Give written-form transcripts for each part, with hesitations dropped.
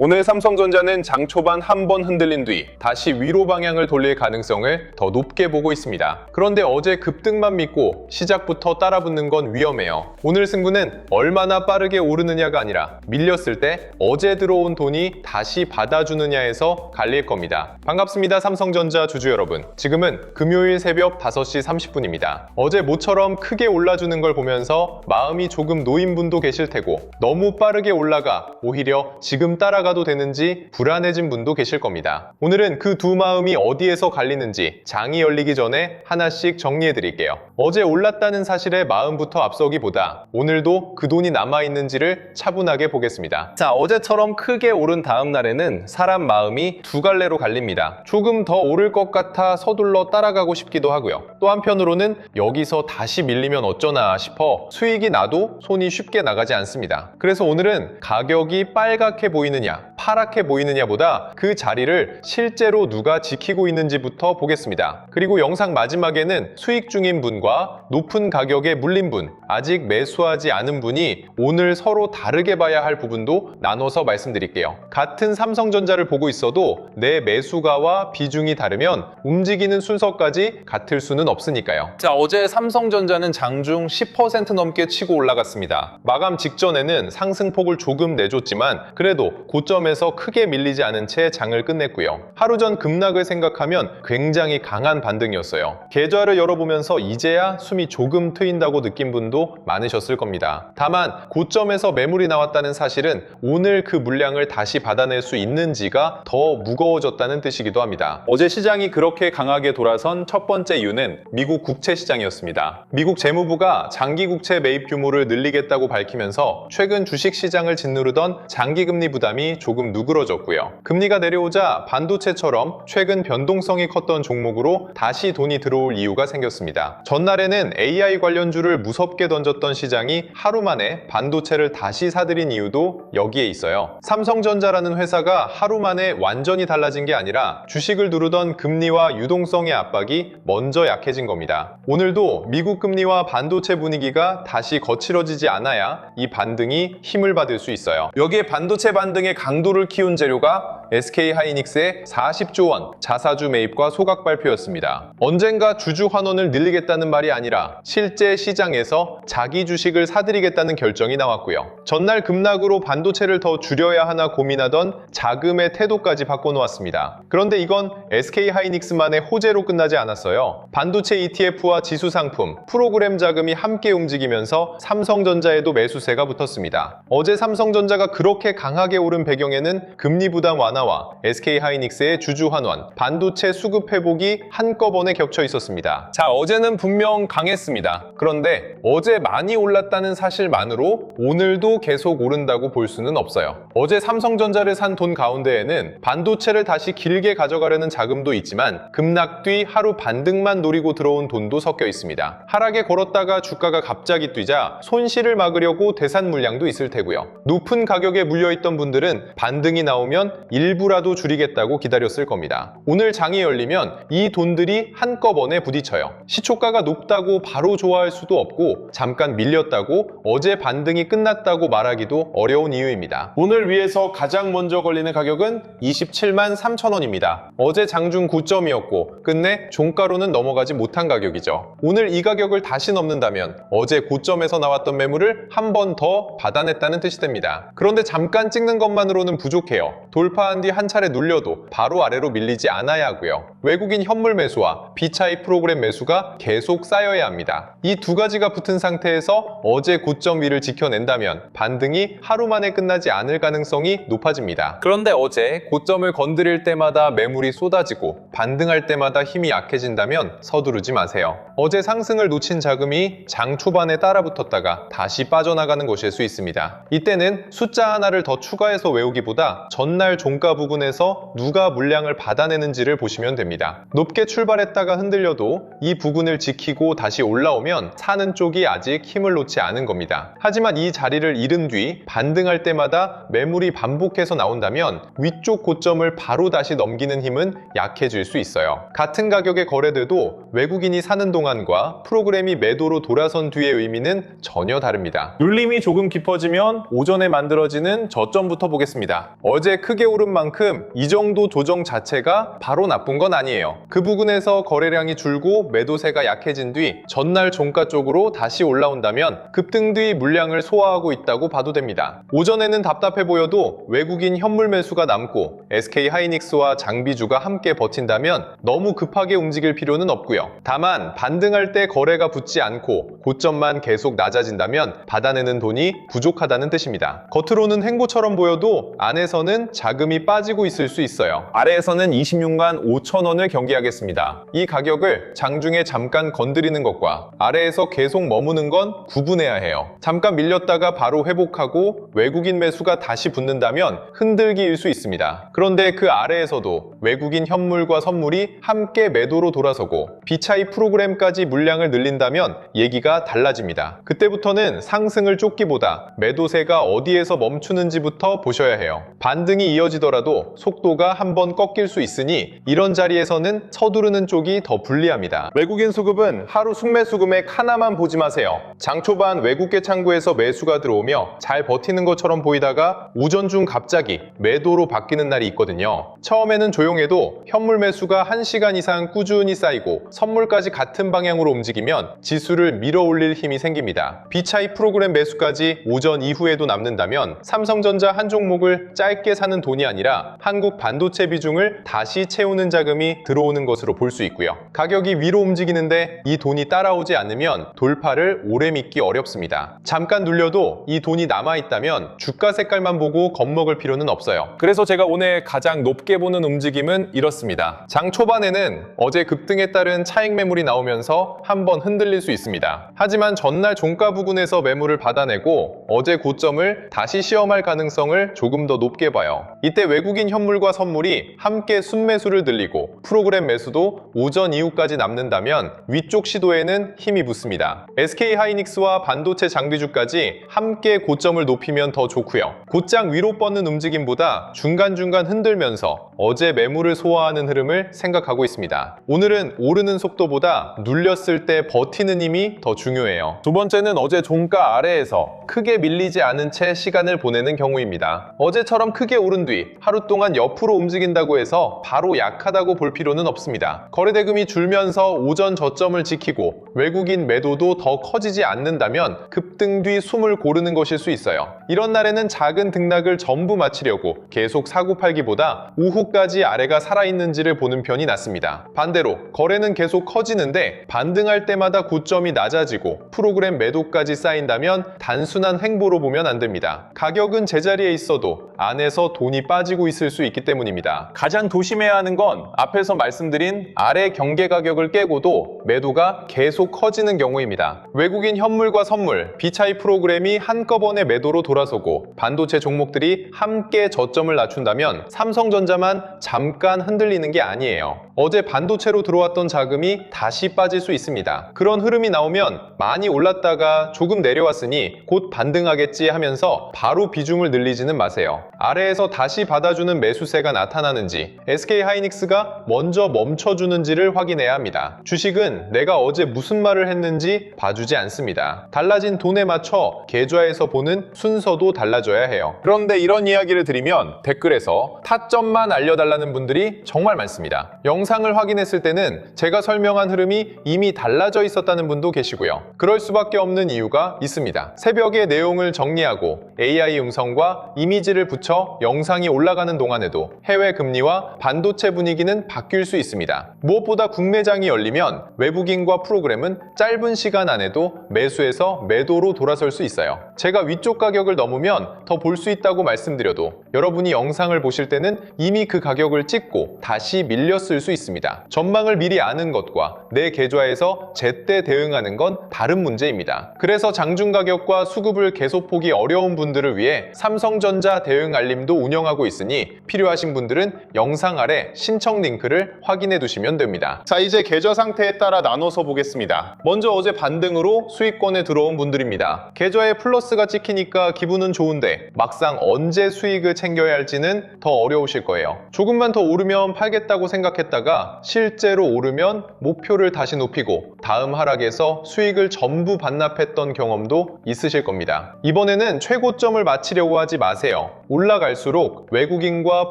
오늘 삼성전자는 장 초반 한 번 흔들린 뒤 다시 위로 방향을 돌릴 가능성을 더 높게 보고 있습니다. 그런데 어제 급등만 믿고 시작부터 따라붙는 건 위험해요. 오늘 승부는 얼마나 빠르게 오르느냐가 아니라 밀렸을 때 어제 들어온 돈이 다시 받아주느냐에서 갈릴 겁니다. 반갑습니다. 삼성전자 주주 여러분. 지금은 금요일 새벽 5시 30분입니다. 어제 모처럼 크게 올라주는 걸 보면서 마음이 조금 놓인 분도 계실 테고 너무 빠르게 올라가 오히려 지금 따라가도 되는지 불안해진 분도 계실 겁니다. 오늘은 그 두 마음이 어디에서 갈리는지 장이 열리기 전에 하나씩 정리해 드릴게요. 어제 올랐다는 사실에 마음부터 앞서기보다 오늘도 그 돈이 남아있는지를 차분하게 보겠습니다. 자, 어제처럼 크게 오른 다음 날에는 사람 마음이 두 갈래로 갈립니다. 조금 더 오를 것 같아 서둘러 따라가고 싶기도 하고요. 또 한편으로는 여기서 다시 밀리면 어쩌나 싶어 수익이 나도 손이 쉽게 나가지 않습니다. 그래서 오늘은 가격이 빨갛게 보이느냐 파랗게 보이느냐보다 그 자리를 실제로 누가 지키고 있는지부터 보겠습니다. 그리고 영상 마지막에는 수익 중인 분과 높은 가격에 물린 분, 아직 매수하지 않은 분이 오늘 서로 다르게 봐야 할 부분도 나눠서 말씀드릴게요. 같은 삼성전자를 보고 있어도 내 매수가와 비중이 다르면 움직이는 순서까지 같을 수는 없으니까요. 자, 어제 삼성전자는 장중 10% 넘게 치고 올라갔습니다. 마감 직전에는 상승폭을 조금 내줬지만 그래도 고점에서 크게 밀리지 않은 채 장을 끝냈고요. 하루 전 급락을 생각하면 굉장히 강한 반등이었어요. 계좌를 열어보면서 이제야 숨이 조금 트인다고 느낀 분도 많으셨을 겁니다. 다만 고점에서 매물이 나왔다는 사실은 오늘 그 물량을 다시 받아낼 수 있는지가 더 무거워졌다는 뜻이기도 합니다. 어제 시장이 그렇게 강하게 돌아선 첫 번째 이유는 미국 국채 시장이었습니다. 미국 재무부가 장기 국채 매입 규모를 늘리겠다고 밝히면서 최근 주식 시장을 짓누르던 장기금리 부담이 조금 누그러졌고요. 금리가 내려오자 반도체처럼 최근 변동성이 컸던 종목으로 다시 돈이 들어올 이유가 생겼습니다. 전날에는 AI 관련주를 무섭게 던졌던 시장이 하루 만에 반도체를 다시 사들인 이유도 여기에 있어요. 삼성전자라는 회사가 하루 만에 완전히 달라진 게 아니라 주식을 누르던 금리와 유동성의 압박이 먼저 약해진 겁니다. 오늘도 미국 금리와 반도체 분위기가 다시 거칠어지지 않아야 이 반등이 힘을 받을 수 있어요. 여기에 반도체 반등의 강도를 키운 재료가 SK하이닉스의 40조 원 자사주 매입과 소각 발표였습니다. 언젠가 주주 환원을 늘리겠다는 말이 아니라 실제 시장에서 자기 주식을 사들이겠다는 결정이 나왔고요. 전날 급락으로 반도체를 더 줄여야 하나 고민하던 자금의 태도까지 바꿔놓았습니다. 그런데 이건 SK하이닉스만의 호재로 끝나지 않았어요. 반도체 ETF와 지수 상품, 프로그램 자금이 함께 움직이면서 삼성전자에도 매수세가 붙었습니다. 어제 삼성전자가 그렇게 강하게 오른 배경에는 금리 부담 완화와 SK하이닉스의 주주 환원, 반도체 수급 회복이 한꺼번에 겹쳐 있었습니다. 자, 어제는 분명 강했습니다. 그런데 어제 많이 올랐다는 사실만으로 오늘도 계속 오른다고 볼 수는 없어요. 어제 삼성전자를 산 돈 가운데에는 반도체를 다시 길게 가져가려는 자금도 있지만 급락 뒤 하루 반등만 노리고 들어온 돈도 섞여 있습니다. 하락에 걸었다가 주가가 갑자기 뛰자 손실을 막으려고 대산 물량도 있을 테고요. 높은 가격에 물려있던 분들은 반등이 나오면 일부라도 줄이겠다고 기다렸을 겁니다. 오늘 장이 열리면 이 돈들이 한꺼번에 부딪혀요. 시초가가 높다고 바로 좋아할 수도 없고 잠깐 밀렸다고 어제 반등이 끝났다고 말하기도 어려운 이유입니다. 오늘 위에서 가장 먼저 걸리는 가격은 27만 3천 원입니다. 어제 장중 9점이었고 끝내 종가로는 넘어가지 못한 가격이죠. 오늘 이 가격을 다시 넘는다면 어제 고점에서 나왔던 매물을 한 번 더 받아냈다는 뜻이 됩니다. 그런데 잠깐 찍는 것만으로는 부족해요. 돌파한 뒤 한 차례 눌려도 바로 아래로 밀리지 않아야 하고요. 외국인 현물 매수와 비차익 프로그램 매수가 계속 쌓여야 합니다. 이 두 가지가 붙은 상태에서 어제 고점 위를 지켜낸다면 반등이 하루 만에 끝나지 않을 가능성이 높아집니다. 그런데 어제 고점을 건드릴 때마다 매물이 쏟아지고 반등할 때마다 힘이 약해진다면 서두르지 마세요. 어제 상승을 놓친 자금이 장 초반에 따라붙었다가 다시 빠져나가는 것일 수 있습니다. 이때는 숫자 하나를 더 추가해서 외우기보다 전날 종가 부근에서 누가 물량을 받아내는지를 보시면 됩니다. 높게 출발했다가 흔들려도 이 부근을 지키고 다시 올라오면 사는 쪽이 아직 힘을 놓지 않은 겁니다. 하지만 이 자리를 잃은 뒤 반등할 때마다 매물이 반복해서 나온다면 위쪽 고점을 바로 다시 넘기는 힘은 약해질 수 있어요. 같은 가격의 거래돼도 외국인이 사는 동안과 프로그램이 매도로 돌아선 뒤의 의미는 전혀 다릅니다. 눌림이 조금 깊어지면 오전에 만들어지는 저점부터 보겠습니다. 어제 큰 크게 오른 만큼 이 정도 조정 자체가 바로 나쁜 건 아니에요. 그 부근에서 거래량이 줄고 매도세가 약해진 뒤 전날 종가 쪽으로 다시 올라온다면 급등 뒤 물량을 소화하고 있다고 봐도 됩니다. 오전에는 답답해 보여도 외국인 현물 매수가 남고 SK하이닉스와 장비주가 함께 버틴다면 너무 급하게 움직일 필요는 없고요. 다만 반등할 때 거래가 붙지 않고 고점만 계속 낮아진다면 받아내는 돈이 부족하다는 뜻입니다. 겉으로는 횡보처럼 보여도 안에서는 자금이 빠지고 있을 수 있어요. 아래에서는 26만 5천 원을 경계하겠습니다. 이 가격을 장중에 잠깐 건드리는 것과 아래에서 계속 머무는 건 구분해야 해요. 잠깐 밀렸다가 바로 회복하고 외국인 매수가 다시 붙는다면 흔들기일 수 있습니다. 그런데 그 아래에서도 외국인 현물과 선물이 함께 매도로 돌아서고 비차익 프로그램까지 물량을 늘린다면 얘기가 달라집니다. 그때부터는 상승을 쫓기보다 매도세가 어디에서 멈추는지부터 보셔야 해요. 반등이 이어지더라도 속도가 한번 꺾일 수 있으니 이런 자리에서는 서두르는 쪽이 더 불리합니다. 외국인 수급은 하루 순매 수금액 하나만 보지 마세요. 장 초반 외국계 창구에서 매수가 들어오며 잘 버티는 것처럼 보이다가 오전 중 갑자기 매도로 바뀌는 날이 있거든요. 처음에는 조용해도 현물 매수가 1시간 이상 꾸준히 쌓이고 선물까지 같은 방향으로 움직이면 지수를 밀어 올릴 힘이 생깁니다. 비차익 프로그램 매수까지 오전 이후에도 남는다면 삼성전자 한 종목을 짧게 사는 돈이 아니라 한국 반도체 비중을 다시 채우는 자금이 들어오는 것으로 볼 수 있고요. 가격이 위로 움직이는데 이 돈이 따라오지 않으면 돌파를 오래 믿기 어렵습니다. 잠깐 눌려도 이 돈이 남아있다면 주가 색깔만 보고 겁먹을 필요는 없어요. 그래서 제가 오늘 가장 높게 보는 움직임은 이렇습니다. 장 초반에는 어제 급등에 따른 차익 매물이 나오면서 한번 흔들릴 수 있습니다. 하지만 전날 종가 부근에서 매물을 받아내고 어제 고점을 다시 시험할 가능성을 조금 더 높게 봐요. 이때 외국인 현물과 선물이 함께 순매수를 늘리고 프로그램 매수도 오전 이후까지 남는다면 위쪽 시도에는 힘이 붙습니다. SK하이닉스와 반도체 장비주까지 함께 고점을 높이면 더 좋고요. 곧장 위로 뻗는 움직임보다 중간중간 흔들면서 어제 매물을 소화하는 흐름을 생각하고 있습니다. 오늘은 오르는 속도보다 눌렸을 때 버티는 힘이 더 중요해요. 두 번째는 어제 종가 아래에서 크게 밀리지 않은 채 시간을 보내는 경우입니다. 어제처럼 크게 오른 뒤 하루 동안 옆으로 움직인다고 해서 바로 약하다고 볼 필요는 없습니다. 거래대금이 줄면서 오전 저점을 지키고 외국인 매도도 더 커지지 않는다면 급등 뒤 숨을 고르는 것일 수 있어요. 이런 날에는 작은 등락을 전부 마치려고 계속 사고팔기보다 오후까지 아래가 살아있는지를 보는 편이 낫습니다. 반대로 거래는 계속 커지는데 반등할 때마다 고점이 낮아지고 프로그램 매도까지 쌓인다면 단순한 횡보로 보면 안 됩니다. 가격은 제자리에 있어도 안에서 돈이 빠지고 있을 수 있기 때문입니다. 가장 조심해야 하는 건 앞에서 말씀드린 아래 경계 가격을 깨고도 매도가 계속 커지는 경우입니다. 외국인 현물과 선물, 비차익 프로그램이 한꺼번에 매도로 돌아서고 반도체 종목들이 함께 저점을 낮춘다면 삼성전자만 잠깐 흔들리는 게 아니에요. 어제 반도체로 들어왔던 자금이 다시 빠질 수 있습니다. 그런 흐름이 나오면 많이 올랐다가 조금 내려왔으니 곧 반등하겠지 하면서 바로 비중을 늘리지는 마세요. 아래에서 다시 받아주는 매수세가 나타나는지 SK하이닉스가 먼저 멈춰주는지를 확인해야 합니다. 주식은 내가 어제 무슨 말을 했는지 봐주지 않습니다. 달라진 돈에 맞춰 계좌에서 보는 순서도 달라져야 해요. 그런데 이런 이야기를 드리면 댓글에서 타점만 알려달라는 분들이 정말 많습니다. 영상을 확인했을 때는 제가 설명한 흐름이 이미 달라져 있었다는 분도 계시고요. 그럴 수밖에 없는 이유가 있습니다. 새벽에 내용을 정리하고 AI 음성과 이미지를 붙여 영상이 올라가는 동안에도 해외 금리와 반도체 분위기는 바뀔 수 있습니다. 무엇보다 국내장이 열리면 외국인과 프로그램은 짧은 시간 안에도 매수해서 매도로 돌아설 수 있어요. 제가 위쪽 가격을 넘으면 더 볼 수 있다고 말씀드려도 여러분이 영상을 보실 때는 이미 그 가격을 찍고 다시 밀렸을 수 있습니다. 전망을 미리 아는 것과 내 계좌에서 제때 대응하는 건 다른 문제입니다. 그래서 장중 가격과 수급을 계속 보기 어려운 분들을 위해 삼성전자 대응 알림도 운영하고 있으니 필요하신 분들은 영상 아래 신청 링크를 확인해 두시면 됩니다. 자, 이제 계좌 상태에 따라 나눠서 보겠습니다. 먼저 어제 반등으로 수익권에 들어온 분들입니다. 계좌에 플러스가 찍히니까 기분은 좋은데 막상 언제 수익을 챙겨야 할지는 더 어려우실 거예요. 조금만 더 오르면 팔겠다고 생각했다가 따랐다가 실제로 오르면 목표를 다시 높이고 다음 하락에서 수익을 전부 반납했던 경험도 있으실 겁니다. 이번에는 최고점을 맞추려고 하지 마세요. 올라갈수록 외국인과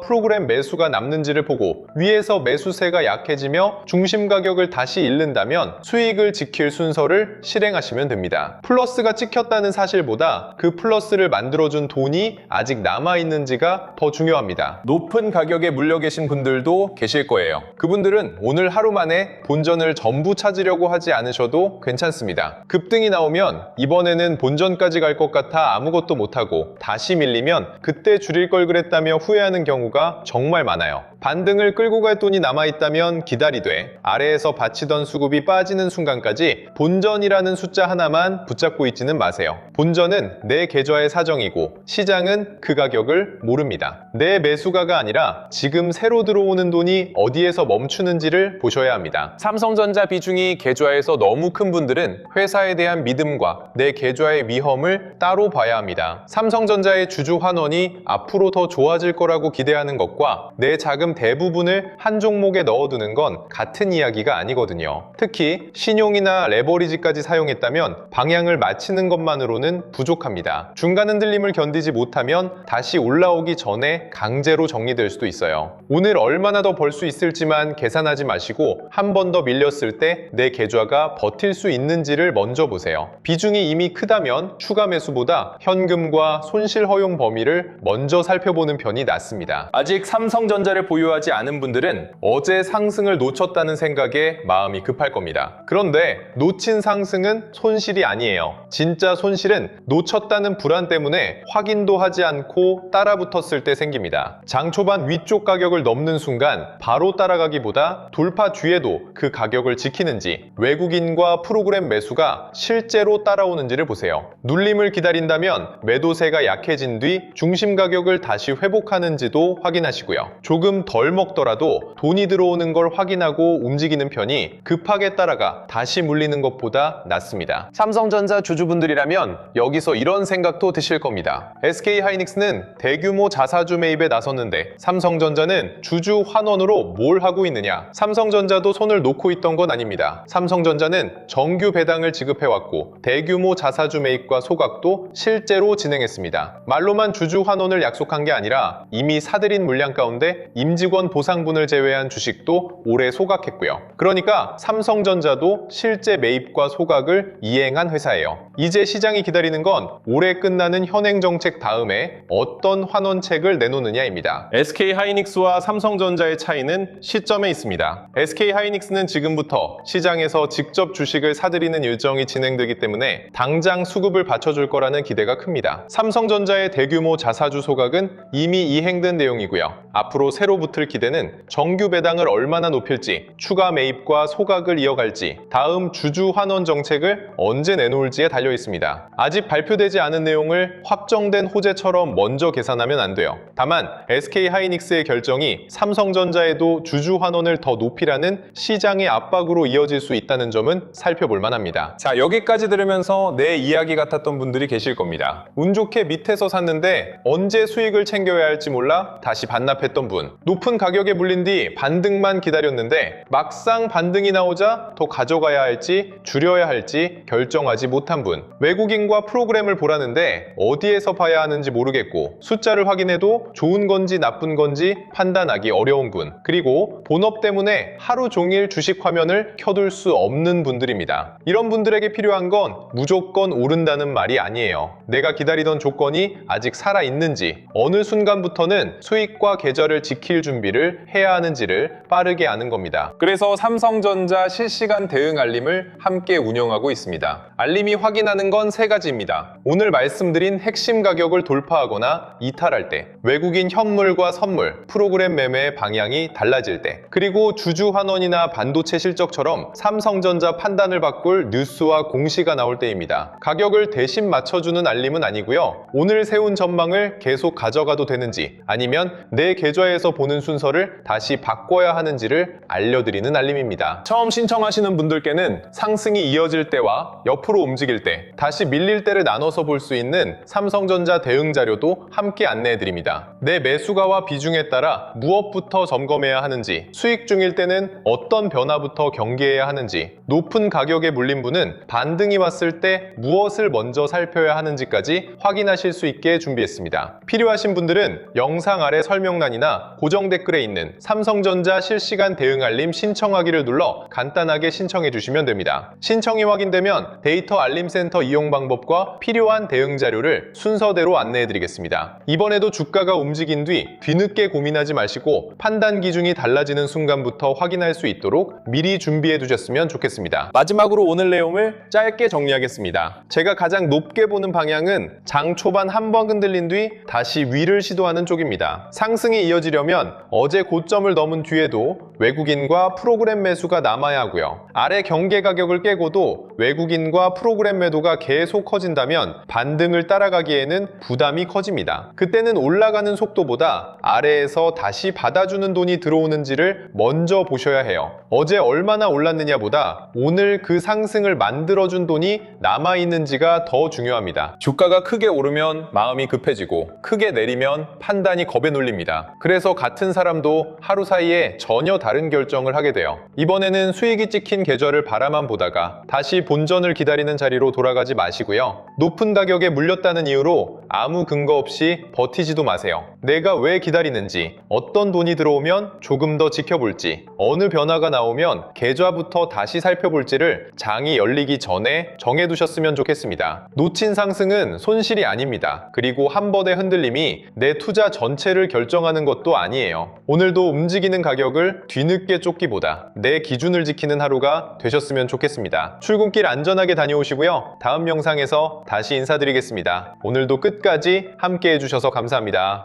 프로그램 매수가 남는지를 보고 위에서 매수세가 약해지며 중심 가격을 다시 잃는다면 수익을 지킬 순서를 실행하시면 됩니다. 플러스가 찍혔다는 사실보다 그 플러스를 만들어준 돈이 아직 남아있는지가 더 중요합니다. 높은 가격에 물려 계신 분들도 계실 거예요. 그분들은 오늘 하루 만에 본전을 전부 찾으려고 하지 않으셔도 괜찮습니다. 급등이 나오면 이번에는 본전까지 갈 것 같아 아무것도 못하고 다시 밀리면 그때 줄일 걸 그랬다며 후회하는 경우가 정말 많아요. 반등을 끌고 갈 돈이 남아있다면 기다리되 아래에서 받치던 수급이 빠지는 순간까지 본전이라는 숫자 하나만 붙잡고 있지는 마세요. 본전은 내 계좌의 사정이고 시장은 그 가격을 모릅니다. 내 매수가가 아니라 지금 새로 들어오는 돈이 어디에서 멈추는지를 보셔야 합니다. 삼성전자 비중이 계좌에서 너무 큰 분들은 회사에 대한 믿음과 내 계좌의 위험을 따로 봐야 합니다. 삼성전자의 주주 환원이 앞으로 더 좋아질 거라고 기대하는 것과 내 자금 대부분을 한 종목에 넣어두는 건 같은 이야기가 아니거든요. 특히 신용이나 레버리지까지 사용했다면 방향을 맞추는 것만으로는 부족합니다. 중간 흔들림을 견디지 못하면 다시 올라오기 전에 강제로 정리될 수도 있어요. 오늘 얼마나 더 벌 수 있을지만 계산하지 마시고 한 번 더 밀렸을 때 내 계좌가 버틸 수 있는지를 먼저 보세요. 비중이 이미 크다면 추가 매수보다 현금과 손실 허용 범위를 먼저 살펴보는 편이 낫습니다. 아직 삼성전자를 보유하지 않은 분들은 어제 상승을 놓쳤다는 생각에 마음이 급할 겁니다. 그런데 놓친 상승은 손실이 아니에요. 진짜 손실은 놓쳤다는 불안 때문에 확인도 하지 않고 따라붙었을 때 생깁니다. 장 초반 위쪽 가격을 넘는 순간 바로 따라가기보다 돌파 뒤에도 그 가격을 지키는지 외국인과 프로그램 매수가 실제로 따라오는지를 보세요. 눌림을 기다린다면 매도세가 약해진 뒤 중심 가격을 다시 회복하는지도 확인하시고요. 조금 덜 먹더라도 돈이 들어오는 걸 확인하고 움직이는 편이 급하게 따라가 다시 물리는 것보다 낫습니다. 삼성전자 주주분들이라면 여기서 이런 생각도 드실 겁니다. SK하이닉스는 대규모 자사주 매입에 나섰는데 삼성전자는 주주 환원으로 뭘 하고 있느냐? 삼성전자도 손을 놓고 있던 건 아닙니다. 삼성전자는 정규 배당을 지급해왔고 대규모 자사주 매입과 소각도 실제로 진행했습니다. 말로만 주주 환원을 약속한 게 아니라 이미 사들인 물량 가운데 임직원 보상분을 제외한 주식도 올해 소각했고요. 그러니까 삼성전자도 실제 매입과 소각을 이행한 회사예요. 이제 시장이 기다리는 건 올해 끝나는 현행 정책 다음에 어떤 환원책을 내놓느냐입니다. SK하이닉스와 삼성전자의 차이는 시점에 있습니다. SK하이닉스는 지금부터 시장에서 직접 주식을 사들이는 일정이 진행되기 때문에 당장 수급을 받쳐줄 거라는 기대가 큽니다. 삼성전자의 대규모 자사주 소각은 이미 이행된 내용이고요. 앞으로 새로 붙을 기대는 정규 배당을 얼마나 높일지, 추가 매입과 소각을 이어갈지, 다음 주주 환원 정책을 언제 내놓을지에 달려 있습니다. 아직 발표되지 않은 내용을 확정된 호재처럼 먼저 계산하면 안 돼요. 다만 SK하이닉스의 결정이 삼성전자에도 주주 환원을 더 높이라는 시장의 압박으로 이어질 수 있다는 점은 살펴볼 만합니다. 자, 여기까지 들으면서 내 이야기 같았던 분들이 계실 겁니다. 운 좋게 밑에서 샀는데 언제 수익을 챙겨야 할지 몰라 다시 반납했던 분, 높은 가격에 물린 뒤 반등만 기다렸는데 막상 반등이 나오자 더 가져가야 할지 줄여야 할지 결정하지 못한 분, 외국인과 프로그램을 보라는데 어디에서 봐야 하는지 모르겠고 숫자를 확인해도 좋은 건지 나쁜 건지 판단하기 어려운 분, 그리고 본업 때문에 하루 종일 주식 화면을 켜둘 수 없는 분들입니다. 이런 분들에게 필요한 건 무조건 오른다는 말이 아니에요. 내가 기다리던 조건이 아직 살아있는지, 어느 순간부터는 수익과 계좌를 지킬 준비를 해야 하는지를 빠르게 아는 겁니다. 그래서 삼성전자 실시간 대응 알림을 함께 운영하고 있습니다. 알림이 확인하는 건 세 가지입니다. 오늘 말씀드린 핵심 가격을 돌파하거나 이탈할 때, 외국인 현물과 선물, 프로그램 매매의 방향이 달라질 때, 그리고 주주 환원이나 반도체 실적처럼 삼성전자 판단을 바꿀 뉴스와 공시가 나올 때입니다. 가격을 대신 맞춰주는 알림은 아니고요. 오늘 세운 전망을 계속 가져가도 되는지, 아니면 내 계좌에서 보는 오는 순서를 다시 바꿔야 하는지를 알려드리는 알림입니다. 처음 신청하시는 분들께는 상승이 이어질 때와 옆으로 움직일 때, 다시 밀릴 때를 나눠서 볼 수 있는 삼성전자 대응 자료도 함께 안내해드립니다. 내 매수가와 비중에 따라 무엇부터 점검해야 하는지, 수익 중일 때는 어떤 변화부터 경계해야 하는지, 높은 가격에 물린 분은 반등이 왔을 때 무엇을 먼저 살펴야 하는지까지 확인하실 수 있게 준비했습니다. 필요하신 분들은 영상 아래 설명란이나 고정 댓글에 있는 삼성전자 실시간 대응 알림 신청하기를 눌러 간단하게 신청해 주시면 됩니다. 신청이 확인되면 데이터 알림센터 이용 방법과 필요한 대응 자료를 순서대로 안내해 드리겠습니다. 이번에도 주가가 움직인 뒤 뒤늦게 고민하지 마시고 판단 기준이 달라지는 순간부터 확인할 수 있도록 미리 준비해 두셨으면 좋겠습니다. 마지막으로 오늘 내용을 짧게 정리하겠습니다. 제가 가장 높게 보는 방향은 장 초반 한번 흔들린 뒤 다시 위를 시도하는 쪽입니다. 상승이 이어지려면 어제 고점을 넘은 뒤에도 외국인과 프로그램 매수가 남아야 하고요. 아래 경계 가격을 깨고도 외국인과 프로그램 매도가 계속 커진다면 반등을 따라가기에는 부담이 커집니다. 그때는 올라가는 속도보다 아래에서 다시 받아주는 돈이 들어오는지를 먼저 보셔야 해요. 어제 얼마나 올랐느냐보다 오늘 그 상승을 만들어준 돈이 남아있는지가 더 중요합니다. 주가가 크게 오르면 마음이 급해지고 크게 내리면 판단이 겁에 눌립니다. 그래서 같은 사람도 하루 사이에 전혀 다른 결정을 하게 돼요. 이번에는 수익이 찍힌 계좌를 바라만 보다가 다시 본전을 기다리는 자리로 돌아가지 마시고요. 높은 가격에 물렸다는 이유로 아무 근거 없이 버티지도 마세요. 내가 왜 기다리는지, 어떤 돈이 들어오면 조금 더 지켜볼지, 어느 변화가 나오면 계좌부터 다시 살펴볼지를 장이 열리기 전에 정해두셨으면 좋겠습니다. 놓친 상승은 손실이 아닙니다. 그리고 한 번의 흔들림이 내 투자 전체를 결정하는 것도 아니에요. 오늘도 움직이는 가격을 뒤늦게 쫓기보다 내 기준을 지키는 하루가 되셨으면 좋겠습니다. 출근길 안전하게 다녀오시고요. 다음 영상에서 다시 인사드리겠습니다. 오늘도 끝까지 함께 해주셔서 감사합니다.